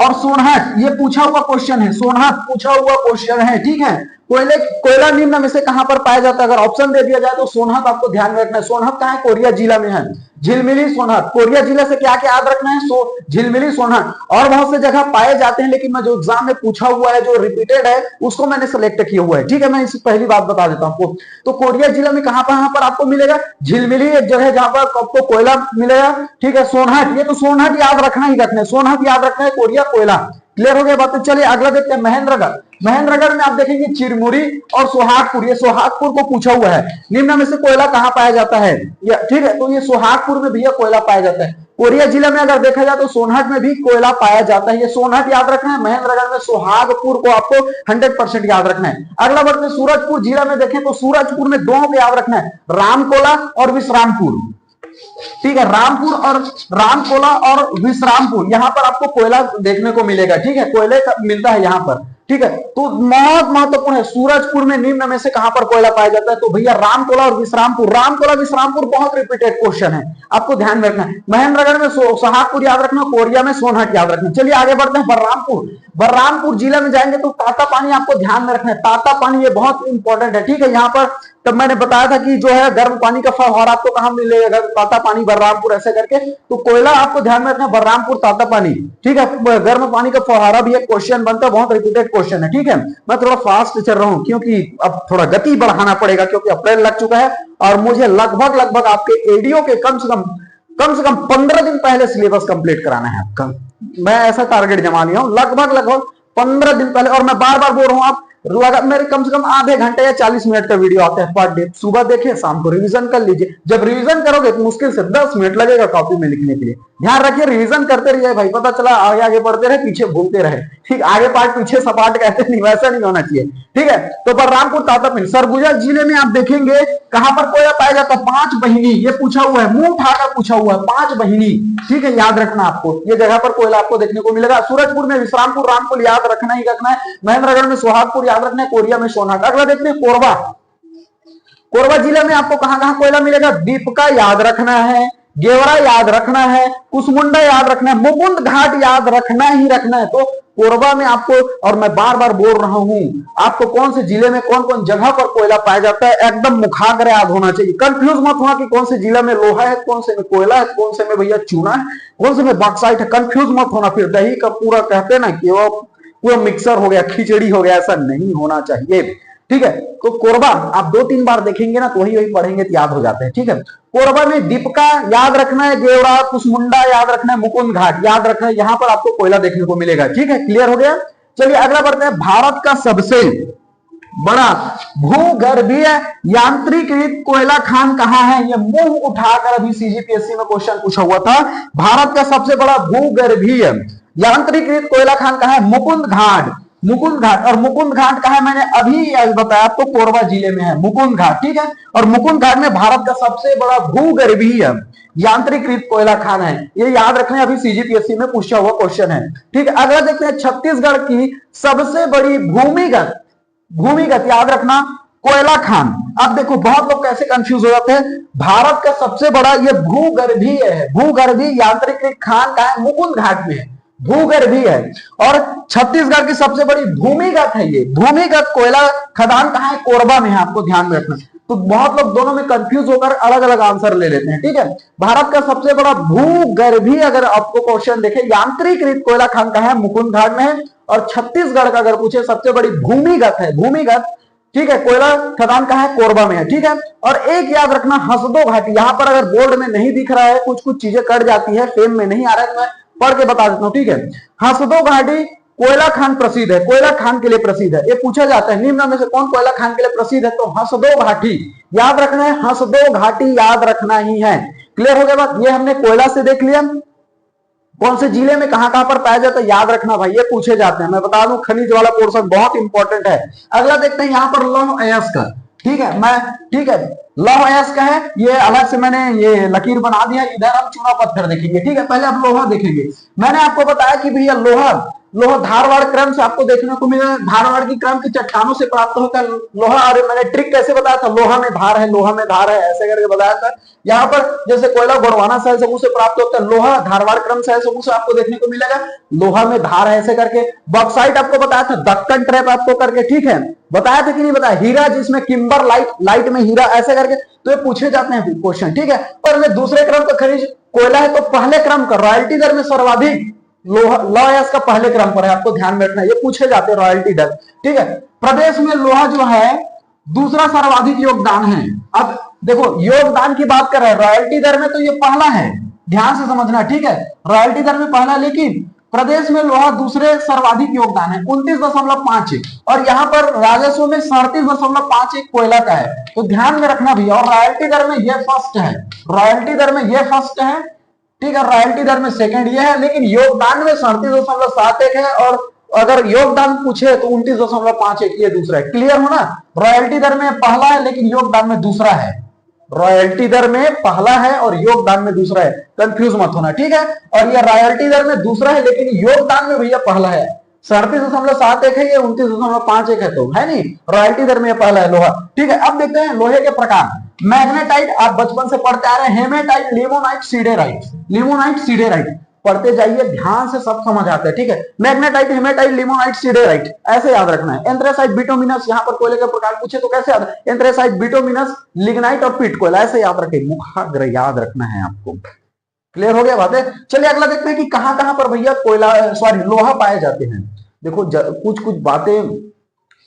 और सोनहट, ये पूछा हुआ क्वेश्चन है, सोनहट पूछा हुआ क्वेश्चन है, ठीक है। कोयला निम्न में से कहां पर पाया जाता है, अगर ऑप्शन दे दिया जाए तो सोनहत आपको ध्यान में रखना है। सोनहत कहां है, कोरिया जिला में है। झिलमिली, सोनहत, कोरिया जिला से क्या क्या याद रखना है, झिलमिली, सोनहत। और बहुत से जगह पाए जाते हैं, लेकिन मैं जो एग्जाम में पूछा हुआ है, जो रिपीटेड है, उसको मैंने सिलेक्ट किया हुआ है, ठीक है। मैं इस पहली बात बता देता हूं आपको। तो कोरिया जिला में कहां पर आपको मिलेगा, झिलमिली एक जगह जहां पर आपको कोयला मिलेगा, ठीक है। सोनहत, ये तो सोनहत याद रखना ही रखना है, सोनहत याद रखना है, कोरिया कोयला। क्लियर हो गया बातें। चलिए अगला देखते हैं महेंद्रगढ़। महेंद्रगढ़ में आप देखेंगे चिरमुरी और सोहागपुर, ये सोहागपुर को पूछा हुआ है, निम्न में से कोयला कहां पाया जाता है, ठीक है। तो ये सोहागपुर में भैया कोयला पाया जाता है। कोरिया जिला में अगर देखा जाए तो सोनहट में भी कोयला पाया जाता है, ये सोनहट याद रखना है। महेंद्रगढ़ में सोहागपुर को आपको 100% याद रखना है। अगला बढ़ते हैं सूरजपुर जिला में देखें तो सूरजपुर में दो को याद रखना है, रामकोला और विश्रामपुर, ठीक है। रामकोला और विश्रामपुर, यहां पर आपको कोयला देखने को मिलेगा, ठीक है। कोयले मिलता है यहां पर, ठीक है। तो बहुत महत्वपूर्ण है, सूरजपुर में निम्न में से कहां पर कोयला पाया जाता है, तो भैया रामकोला और विश्रामपुर। रामकोला विश्रामपुर बहुत रिपीटेड क्वेश्चन है, आपको ध्यान में रखना है। महेंद्रगढ़ में सोहागपुर याद रखना, कोरिया में सोनहट याद रखना। चलिए आगे बढ़ते हैं बलरामपुर। बलरामपुर जिला में जाएंगे तो तातापानी आपको ध्यान में रखना है, तातापानी ये बहुत इंपॉर्टेंट है, ठीक है। यहाँ पर तब मैंने बताया था कि जो है गर्म पानी का फव्वारा आपको कहां मिलेगा, तातापानी बलरामपुर, ऐसे करके। तो कोयला आपको ध्यान में रखना है, बलरामपुर तातापानी, ठीक है। गर्म पानी का फव्वारा भी एक क्वेश्चन बनता है, बहुत रिपीटेड क्वेश्चन है, ठीक है। मैं थोड़ा फास्ट चल रहा हूं क्योंकि अब थोड़ा गति बढ़ाना पड़ेगा, क्योंकि अप्रैल लग चुका है और मुझे लगभग आपके एडीओ के कम से कम 15 दिन पहले सिलेबस कंप्लीट कराना है आपका। मैं ऐसा टारगेट जमा लिया हूं, लगभग 15 दिन पहले। और मैं बार बार बोल रहा हूं, आप मेरे कम से कम आधे घंटे या 40 मिनट का वीडियो आता है पर डे। सुबह देखिए, शाम को रिवीजन कर लीजिए। जब रिवीजन करोगे तो मुश्किल से 10 मिनट लगेगा कॉपी में लिखने के लिए। ध्यान रखिए, रिवीजन करते रहिए भाई, पता चला आगे आगे बढ़ते रहे, पीछे भूलते रहे, ठीक। आगे पार्ट पीछे सपाट कहते नहीं, वैसा नहीं होना चाहिए, ठीक है। तो बलरामपुर तातापानी। सरगुजा जिले में आप देखेंगे कहां पर कोयला पाया जाता है, पांच बहिनी, ये पूछा हुआ है, मुंह उठाकर पूछा हुआ है, पांच बहिनी, ठीक है। याद रखना आपको, ये जगह पर कोयला आपको देखने को मिलेगा। सूरजपुर में विश्रामपुर, रामपुर याद रखना ही रखना है। महेंद्रगढ़ में सोहागपुर याद रखना है कोरिया में सोनाट। अगला देखते हैं कोरबा। कोरबा जिले में आपको कहां कहां कोयला मिलेगा? दीपका याद रखना है, गेवरा याद रखना है, कुसमुंडा याद रखना है, मुकुंद घाट याद रखना ही रखना है। तो कोरबा में आपको, और मैं बार बार बोल रहा हूं, आपको कौन से जिले में कौन कौन जगह पर कोयला पाया जाता है एकदम मुखाग्र याद होना चाहिए। कंफ्यूज मत होना कि कौन से जिले में लोहा है, कौन से में कोयला है, कौन से में भैया चूना है, कौन से में बॉक्साइट है। कंफ्यूज मत होना, फिर दही का पूरा कहते हैं ना कि वो पूरा मिक्सर हो गया, खिचड़ी हो गया, ऐसा नहीं होना चाहिए। ठीक है, तो कोरबा आप 2-3 बार देखेंगे ना तो वही पढ़ेंगे तो याद हो जाते हैं। ठीक है, कोरबा में दीपका याद रखना है, गेवरा, कुसमुंडा याद रखना है, मुकुंद घाट याद रखना है, यहां पर आपको कोयला देखने को मिलेगा। ठीक है, क्लियर हो गया। चलिए अगला बढ़ते हैं। भारत का सबसे बड़ा भूगर्भीय यांत्रिकृत कोयला खान कहां है? ये मुंह उठाकर अभी सीजीपीएससी में क्वेश्चन पूछा हुआ था। भारत का सबसे बड़ा भूगर्भीय यांत्रिकृत कोयला खान कहां है? मुकुंद घाट। मुकुंद घाट, और मुकुंद घाट कहा है मैंने अभी बताया आपको, कोरबा जिले में है मुकुंद घाट। ठीक है, और मुकुंद घाट में भारत का सबसे बड़ा भूगर्भीय यांत्रिकृत कोयला खान है। ये याद रखना, अभी सीजीपीएससी में पूछा हुआ क्वेश्चन है। ठीक है, अगला देखते हैं छत्तीसगढ़ की सबसे बड़ी भूमिगत याद रखना कोयला खान। अब देखो बहुत लोग कैसे कंफ्यूज हो जाते हैं। भारत का सबसे बड़ा ये भूगर्भीय है, भूगर्भीय यांत्रिकृत खान का है, मुकुंद घाट में है, भूगर्भीय है। और छत्तीसगढ़ की सबसे बड़ी भूमिगत है, ये भूमिगत कोयला खदान कहां है? कोरबा में है, आपको ध्यान में रखना। तो बहुत लोग दोनों में कंफ्यूज होकर अलग अलग आंसर ले लेते हैं। ठीक है, भारत का सबसे बड़ा भूगर्भीय अगर आपको क्वेश्चन देखे यांत्रिकृत कोयला खान कहां है? मुकुंद घाट में है। और छत्तीसगढ़ का अगर पूछे सबसे बड़ी भूमिगत है, भूमिगत, ठीक है, कोयला खदान कहां है? कोरबा में है। ठीक है, और एक याद रखना हसदो घाटी। यहां पर अगर बोर्ड में नहीं दिख रहा है, कुछ कुछ चीजें कट जाती है, फेम में नहीं आ रहा है, तो मैं पढ़ के बता देता हूं। ठीक है, हसदो घाटी कोयला खान प्रसिद्ध है, कोयला खान के लिए प्रसिद्ध है। ये पूछा जाता है निम्न में से कौन कोयला खान के लिए प्रसिद्ध है? तो हसदो घाटी याद रखना है, हसदो घाटी याद रखना ही है। क्लियर हो गया बात? ये हमने कोयला से देख लिया। कौन से जिले में कहां कहां पर पाया जाता है याद रखना भाई, ये पूछे जाते हैं। मैं बता दूं खनिज वाला पोर्शन बहुत इंपॉर्टेंट है। अगला देखते हैं यहां पर लौह अयस्क। ठीक है, ठीक है, लौह अयस्क है, ये अलग से मैंने ये लकीर बना दिया। इधर हम चूना पत्थर देखेंगे। ठीक है, पहले आप लोहा देखेंगे। मैंने आपको बताया कि भैया लोहा धारवाड़ क्रम से आपको देखने को मिला, धारवाड़ की क्रम की चट्टानों से प्राप्त होता है लोहा। अरे मैंने ट्रिक कैसे बताया था? लोहा में धार है, लोहा में धार है, ऐसे करके बताया था। यहाँ पर जैसे कोयला गोंडवाना शहर समूह से प्राप्त होता है, लोहा धारवाड़ क्रम शहर समूह से आपको देखने को मिलेगा, लोहा में धार है, ऐसे करके। बॉक्साइट आपको बताया था, दक्कन ट्रैप आपको करके, ठीक है, बताया था कि नहीं बताया? हीरा जिसमें किम्बर लाइट में हीरा, ऐसे करके। तो ये पूछे जाते हैं क्वेश्चन। ठीक है, और दूसरे क्रम का खनिज कोयला है, तो पहले क्रम का रॉयल्टी दर में सर्वाधिक लौह अयस्क का पहले क्रम पर है, आपको ध्यान में रखना है। ये पूछे जाते हैं रॉयल्टी दर। ठीक है, प्रदेश में लोहा जो है दूसरा सर्वाधिक योगदान है। अब देखो योगदान की बात कर रहे हैं, रॉयल्टी दर में तो ये पहला है, ध्यान से समझना। ठीक है, रॉयल्टी दर में पहला, लेकिन प्रदेश में लोहा दूसरे सर्वाधिक योगदान है 29.51, और यहाँ पर राजस्व में 37.51 कोयला का है। तो ध्यान में रखना भी। और रॉयल्टी दर में ये फर्स्ट है, रॉयल्टी दर में ये फर्स्ट है। ठीक है, रॉयल्टी दर में सेकंड ये है, लेकिन योगदान में 37.71 है। और अगर योगदान पूछे तो 29.51 ये दूसरा है। क्लियर हो ना? रॉयल्टी दर में पहला है लेकिन योगदान में दूसरा है। रॉयल्टी दर में पहला है और योगदान में दूसरा है, कंफ्यूज मत होना। ठीक है, और ये रॉयल्टी दर में दूसरा है लेकिन योगदान में भैया पहला है। 37.71 है, ये 29.51 है, तो है नहीं, रॉयल्टी दर में पहला है लोहा। ठीक है, अब देखते हैं लोहे के प्रकार। मैग्नेटाइट आप बचपन से पढ़ते आ रहे हैं, hematite, limonite, siderite. Limonite, siderite पढ़ते जाइए, ध्यान से सब समझ आता है। ठीक है, मैग्नेटाइट, हेमेटाइट, लिमोनाइट, सीडेराइट ऐसे याद रखना है। एंथ्रेसाइट, बिटुमिनस, यहां पर कोयले के प्रकार पूछे तो कैसे याद? एंथ्रेसाइट, बिटुमिनस, लिग्नाइट और पीट कोयला, ऐसे याद रखें, मुखाग्र याद रखना है आपको। क्लियर हो गया बात है? चलिए अगला देखते हैं कि कहां कहां पर भैया कोयला सॉरी लोहा पाए जाते हैं। देखो कुछ कुछ बातें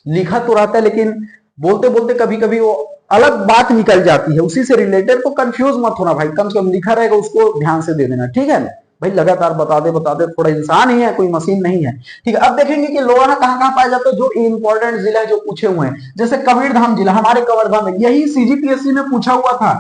लिखा तो रहता है, लेकिन बोलते बोलते कभी कभी वो अलग बात निकल जाती है उसी से रिलेटेड। तो कंफ्यूज मत होना भाई, कम से कम लिखा रहेगा उसको ध्यान से दे देना। ठीक है भाई, लगातार बताते थोड़ा इंसान ही है, कोई मशीन नहीं है। ठीक है, अब देखेंगे कि लोहा कहां कहां पाया जाता है, जो इंपॉर्टेंट जिला है जो पूछे हुए हैं। जैसे कबीरधाम जिला, हमारे कबीरधाम में, यही सीजीपीएससी में पूछा हुआ था।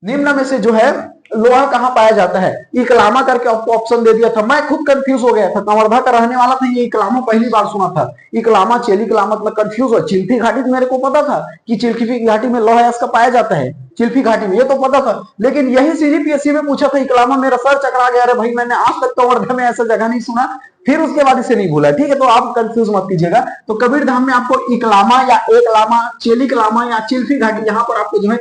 निम्न में से जो है लोहा कहां पाया जाता है? इकलामा करके आपको ऑप्शन दे दिया था, मैं खुद कंफ्यूज हो गया था, कवर्धा का रहने वाला था, ये इकलामा पहली बार सुना था। इकलामा, चेलिकलामा, मतलब कंफ्यूज हो। चिल्फी घाटी तो मेरे को पता था कि चिल्फी घाटी में लोहा अयस्क पाया जाता है, चिल्फी घाटी में, ये तो पता था। लेकिन यही सीजीपीएससी में पूछा था इकलामा, मेरा सर चकरा गया। अरे भाई, मैंने आज तक कवर्धा में ऐसा जगह नहीं सुना। फिर उसके बाद इसे नहीं भूला, ठीक है। तो आप कंफ्यूज मत कीजिएगा। तो कबीरधाम में आपको इकलामा या एकलामा, चेलिकलामा या चिल्फी घाटी, यहाँ पर आपको जो है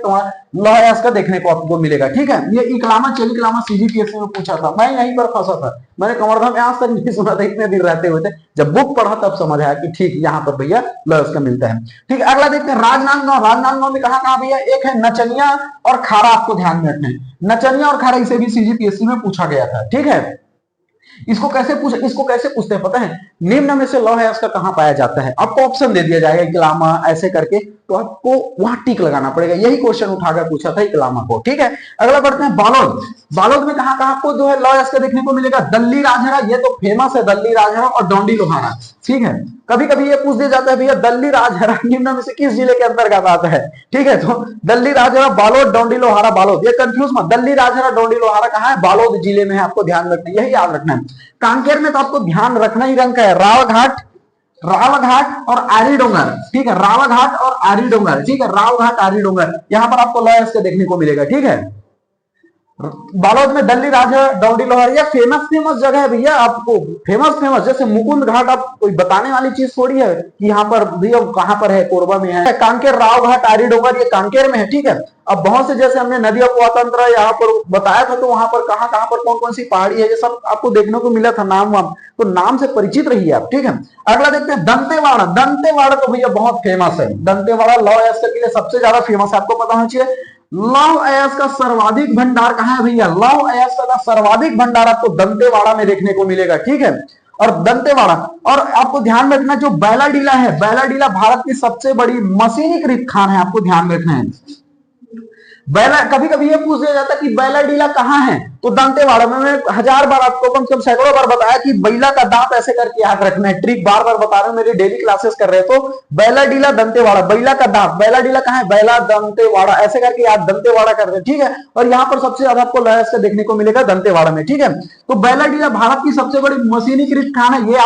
लौह अयस्क का देखने को आपको मिलेगा, ठीक है। ये इकलामा चेलिकलामा सीजीपीएससी में पूछा था, मैं यहीं पर फंसा था, मैंने कवर्धा में आज तक नहीं सुना था, इतने दिन रहते हुए थे। जब बुक पढ़ा तब समझ आया कि ठीक यहाँ पर भैया लौह अयस्क का मिलता है, ठीक है। अगला देखते हैं राजनांदगांव। राजनांदगांव में कहाँ भैया, एक है नचनिया और खारा, आपको ध्यान में रखना है। नचनिया और खारा इसे भी सीजीपीएससी में पूछा गया था, ठीक है। इसको कैसे पूछते हैं पता है, निम्न में से लौह अयस्क का कहां पाया जाता है, आपको ऑप्शन दे दिया जाएगा इकलामा ऐसे करके, तो आपको वहां टिक लगाना पड़ेगा। यही क्वेश्चन उठाकर पूछा था इकलामा को, ठीक है। अगला बढ़ते हैं बालोद। बालोद में कहां आपको जो है लौह अयस्क देखने को मिलेगा, दल्ली राजहरा, ये तो फेमस है, दल्ली राजहरा और डोंडी लोहारा, ठीक है। कभी कभी ये पूछ दिया जाता है भैया दल्ली राजहरा निम्न में से किस जिले के अंतर्गत आता है, ठीक है। तो दल्ली राजहरा बालोद, डोंडी लोहारा बालोद, ये कंफ्यूज मत, दल्ली राजहरा डोंडी लोहारा कहां है, बालोद जिले में है, आपको ध्यान रखना है, यही याद रखना है। कांकेर में तो आपको ध्यान रखना ही रंग का है, रावघाट और आरी डोंगर, ठीक है। रावघाट और आरी डोंगर, ठीक है, रावघाट आरी डोंगर, यहां पर आपको लौह अयस्क देखने को मिलेगा, ठीक है। बालोद में दल्ली राजा डोंडी लोहार, ये फेमस जगह है भैया, आपको फेमस जैसे मुकुंद घाट, आप कोई बताने वाली चीज थोड़ी है कि यहाँ पर भैया कहां पर है, कोरबा में है। कांकेर, रावघाट, आरी डोंगर, ये कांकेर में है, ठीक है। अब बहुत से जैसे हमने नदी अपवातंत्र यहाँ पर बताया था, तो वहां पर कहां पर कौन सी पहाड़ी है, ये सब आपको देखने को मिला था, नाम तो नाम से परिचित रहिए आप, ठीक है। अगला देखते हैं दंतेवाड़ा। दंतेवाड़ा तो भैया बहुत फेमस है, दंतेवाड़ा लौह अयस्क के लिए सबसे ज्यादा फेमस है, आपको पता होना चाहिए। लौह अयस्क का सर्वाधिक भंडार कहां है भैया, लौह अयस्क का सर्वाधिक भंडार आपको दंतेवाड़ा में देखने को मिलेगा, ठीक है। और दंतेवाड़ा, और आपको ध्यान रखना जो बैलाडीला है, बैलाडीला भारत की सबसे बड़ी मशीनीकृत खान है, आपको ध्यान रखना है। कभी कभी ये पूछ दिया जाता है कि बैलाडीला कहां है, तो दंतेवाड़ा में। मैं 1000 बार आपको कम से कम सैकड़ों बार बताया कि बैला का दांत ऐसे करके याद रखना है, ट्रिक बार बार बता रहे हो, मेरी डेली क्लासेस कर रहे हो। तो बैलाडीला दंतेवाड़ा, बैला का दांत, बैलाडीला कहां है, बैला दंतेवाड़ा, ऐसे करके याद दंतेवाड़ा कर रहे, ठीक है। और यहाँ पर सबसे ज्यादा आपको लौह अयस्क देखने को मिलेगा दंतेवाड़ा में, ठीक है। तो बैलाडीला भारत की सबसे बड़ी मशीनीकृत खान है, ये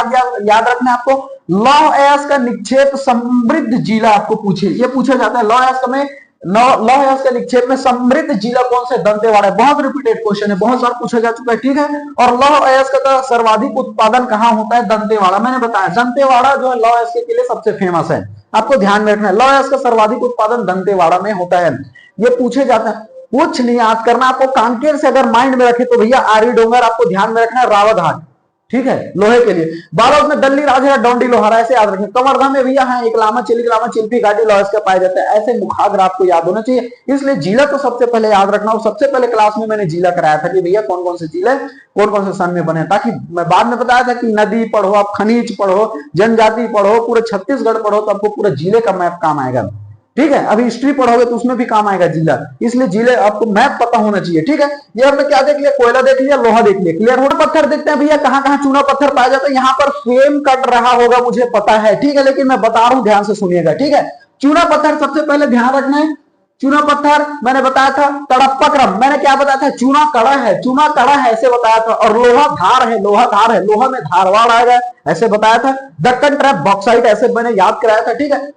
याद रखना है आपको। लौह अयस्क का निक्षेप समृद्ध जिला आपको पूछे, ये पूछा जाता है लौह अयस्क में, लौह अयस्क के निक्षेप में समृद्ध जिला कौन से, दंतेवाड़ा। बहुत रिपीटेड क्वेश्चन है, बहुत बार पूछा जा चुका है, ठीक है। और लौह अयस्क का सर्वाधिक उत्पादन कहां होता है, दंतेवाड़ा। मैंने बताया दंतेवाड़ा जो है लौह अयस्क के लिए सबसे फेमस है, आपको ध्यान में रखना है। लौह अयस्क का सर्वाधिक उत्पादन दंतेवाड़ा में होता है, ये पूछे जाता है। कुछ नहीं याद करना आपको, कांकेर से अगर माइंड में रखे तो भैया आरी डोंगर आपको ध्यान में रखना है, रावतघाट, ठीक है, लोहे के लिए। बालोद में दल्ली राजहरा डोंडी लोहारा, ऐसे याद रखें। कवर्धा में भैया है इकलामा चिलिकलामा चिल्फी घाटी लौह अयस्क पाया जाता है, ऐसे मुखाग्र आपको याद होना चाहिए। इसलिए जिला तो सबसे पहले याद रखना, और सबसे पहले क्लास में मैंने जिला कराया था कि भैया कौन कौन से जिले कौन कौन से सन में बने, ताकि मैं बाद में बताया था कि नदी पढ़ो, आप खनिज पढ़ो, जनजाति पढ़ो, पूरे छत्तीसगढ़ पढ़ो, तो आपको पूरे जिले का मैप काम आएगा, ठीक है। अभी हिस्ट्री पढ़ोगे तो उसमें भी काम आएगा जिला, इसलिए जिले आपको मैप पता होना चाहिए, ठीक है। ये हमने क्या देख लिया, कोयला देख लिया, लोहा देख लिया, क्लियर हो। पत्थर देखते हैं भैया कहां कहां चूना पत्थर पाया जाता है। यहाँ पर फ्रेम कट रहा होगा मुझे पता है, ठीक है, लेकिन मैं बता रहा हूं, ध्यान से सुनिएगा, ठीक है। चूना पत्थर सबसे पहले ध्यान रखना है, चूना पत्थर मैंने बताया था। तड़प्पा क्रम मैंने क्या बताया था, चूना कड़ा है, चूना कड़ा है ऐसे बताया था। और लोहा धार है, लोहा धार है, लोहा में धारवाड़ आएगा ऐसे बताया था। दक्कन ट्रैप बॉक्साइट ऐसे मैंने याद कराया था, ठीक है।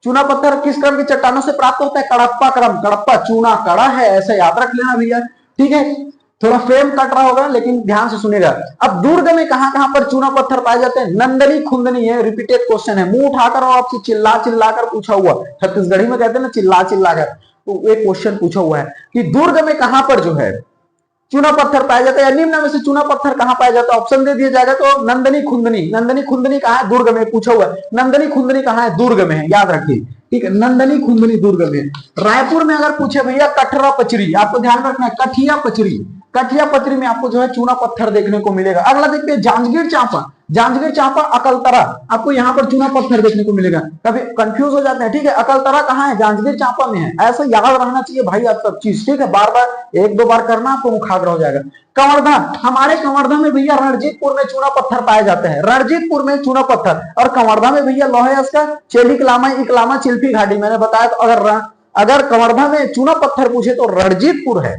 चूना पत्थर किस क्रम की चट्टानों से प्राप्त होता है, कड़प्पा क्रम, कड़प्पा चूना कड़ा है ऐसे याद रख लेना भैया, ठीक है। थोड़ा फ्रेम कट रहा होगा लेकिन ध्यान से सुनेगा। अब दुर्ग में कहां पर चूना पत्थर पाए जाते हैं, नंदनी खुंदनी है, रिपीटेड क्वेश्चन है, मुंह उठाकर और आपसे चिल्ला कर पूछा हुआ, छत्तीसगढ़ी में कहते हैं ना चिल्ला कर, तो एक क्वेश्चन पूछा हुआ है कि दुर्ग में कहां पर जो है चूना पत्थर पाया जाता है, निम्न में से चूना पत्थर कहां पाया जाता है, ऑप्शन दे दिया जाएगा। तो नंदनी खुंदनी कहां है, दुर्ग में पूछा हुआ है। नंदनी खुंदनी कहां है, दुर्ग में है, याद रखिए, ठीक है। नंदनी खुंदनी दुर्ग में। रायपुर में अगर पूछे भैया कठरा पचरी, आपको ध्यान रखना है, कठिया पचरी में आपको जो है चूना पत्थर देखने को मिलेगा। अगला देखते हैं जांजगीर चांपा अकलतरा, आपको यहाँ पर चूना पत्थर देखने को मिलेगा। कभी कंफ्यूज हो जाते हैं, ठीक है। अकलतरा कहाँ है, जांजगीर चांपा में है, ऐसा याद रहना चाहिए भाई आप सब चीज, ठीक है। बार बार एक दो बार करना आपको मुखाग्र हो जाएगा। कवर्धा, हमारे कवर्धा में भैया रणजीतपुर में चूना पत्थर पाए जाते हैं, रणजीतपुर में चूना पत्थर। और कवर्धा में भैया लौह अयस्क का चेलिकलामा इकलामा चिल्फी घाटी मैंने बताया। तो अगर कवर्धा में चूना पत्थर पूछे तो रणजीतपुर है,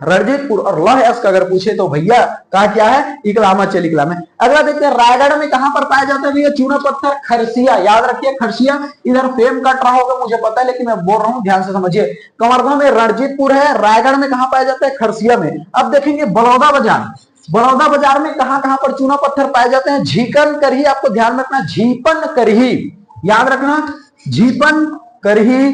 रणजीतपुर। और लौह अयस्क अगर पूछे तो भैया कहा क्या है, इकलामा चेलिकलामा। अगला देखते हैं रायगढ़ में कहां पर पाया जाता है भैया चूना पत्थर, खरसिया, याद रखिए खरसिया। इधर फेम कट रहा होगा मुझे पता है, लेकिन मैं बोल रहा हूं ध्यान से समझिए। कवर्धा में रणजीतपुर है, रायगढ़ में कहां पाया जाता है, खरसिया में। अब देखेंगे बड़ौदा बाजार, बड़ौदा बाजार में कहां कहां पर चूना पत्थर पाए जाते हैं? झीकन करही, आपको ध्यान में रखना, झीपन करही, याद रखना, झीपन करही,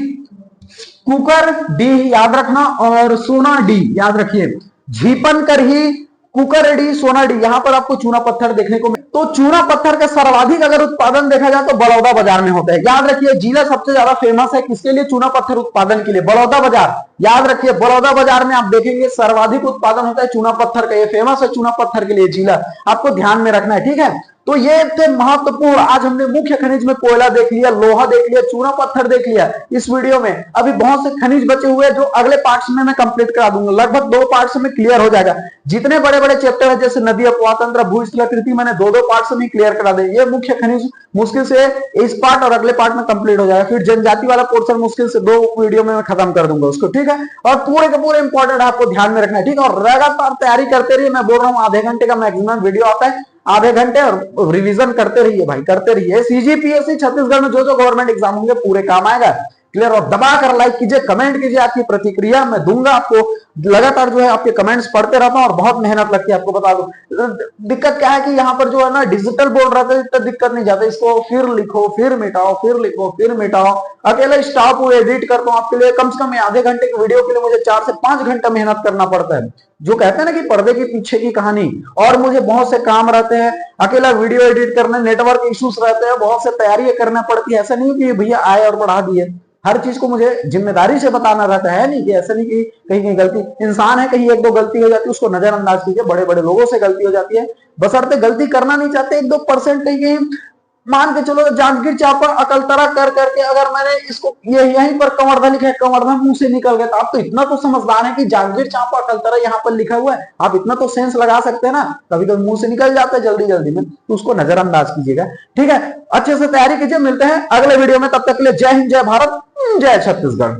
कुकर डी याद रखना, और सोना डी याद रखिए। झीपन करही, कुकर डी, सोना डी, यहां पर आपको चूना पत्थर देखने को मिले। तो चूना पत्थर का सर्वाधिक अगर उत्पादन देखा जाए तो बड़ौदा बाजार में होता है। याद रखिए, जिला सबसे ज्यादा फेमस है किसके लिए? चूना पत्थर उत्पादन के लिए, बड़ौदा बाजार। याद रखिए, बड़ौदा बाजार में आप देखेंगे सर्वाधिक उत्पादन होता है चूना पत्थर का, ये फेमस है चूना पत्थर के लिए जिला, आपको ध्यान में रखना है, ठीक है। तो ये थे महत्वपूर्ण, आज हमने मुख्य खनिज में कोयला देख लिया, लोहा देख लिया, चूना पत्थर देख लिया इस वीडियो में। अभी बहुत से खनिज बचे हुए हैं जो अगले पार्ट्स में मैं कंप्लीट करा दूंगा, लगभग 2 पार्ट्स में क्लियर हो जाएगा। जितने बड़े बड़े चैप्टर है जैसे नदी, अपवाह तंत्र, भूस्थलाकृति, मैंने 2-2 पार्ट्स में क्लियर करा दे। ये मुख्य खनिज मुश्किल से इस पार्ट और अगले पार्ट में कंप्लीट हो जाएगा। फिर जनजाति वाला पोर्शन मुश्किल से 2 वीडियो में मैं खत्म कर दूंगा उसको, ठीक है। और पूरे के पूरे इंपॉर्टेंट आपको ध्यान में रखना है, ठीक है। और लगातार तैयारी करते रहिए, मैं बोल रहा हूँ आधे घंटे का मैक्सिमम वीडियो आता है, आधे घंटे, और रिवीजन करते रहिए भाई, करते रहिए। सीजीपीएससी छत्तीसगढ़ में जो जो गवर्नमेंट एग्जाम होंगे पूरे काम आएगा, क्लियर। और दबा कर लाइक कीजिए, कमेंट कीजिए, आपकी प्रतिक्रिया मैं दूंगा आपको, लगातार जो है आपके कमेंट्स पढ़ते रहता हूं और बहुत मेहनत लगती है, आपको बता दूं। दिक्कत क्या है कि यहाँ पर जो है ना डिजिटल बोर्ड रहता है, इतना दिक्कत नहीं जाता, इसको फिर लिखो, फिर मिटाओ, फिर लिखो, फिर मिटाओ। अकेला स्टॉप हुए एडिट करता हूँ आपके लिए, कम से कम आधे घंटे की वीडियो के लिए मुझे 4 से 5 घंटा मेहनत करना पड़ता है। जो कहते हैं ना कि पर्दे के पीछे की कहानी, और मुझे बहुत से काम रहते हैं, अकेला वीडियो एडिट करने, नेटवर्क इश्यूज रहते हैं, बहुत से तैयारी करना पड़ती है। ऐसा नहीं कि भैया आए और बढ़ा दिए, हर चीज को मुझे जिम्मेदारी से बताना रहता है, नहीं कि ऐसा नहीं कि कहीं गलती, इंसान है, कहीं 1-2 गलती हो जाती है उसको नजरअंदाज कीजिए। बड़े बड़े लोगों से गलती हो जाती है, बशर्ते गलती करना नहीं चाहते, 1-2% कहीं मान के चलो जांजगीर चांपा अकलतरा कर करके अगर मैंने इसको यहीं पर कंवर्धा लिखा है, कंवर्धा मुंह से निकल गया, तो आप तो इतना तो समझदार है कि जांजगीर चांपा अकलतरा यहाँ पर लिखा हुआ है, आप इतना तो सेंस लगा सकते हैं ना। कभी कभी मुंह से निकल जाता है जल्दी जल्दी में, तो उसको नजरअंदाज कीजिएगा, ठीक है। अच्छे से तैयारी कीजिए, मिलते हैं अगले वीडियो में, तब तक के लिए जय हिंद, जय भारत, जय छत्तीसगढ़।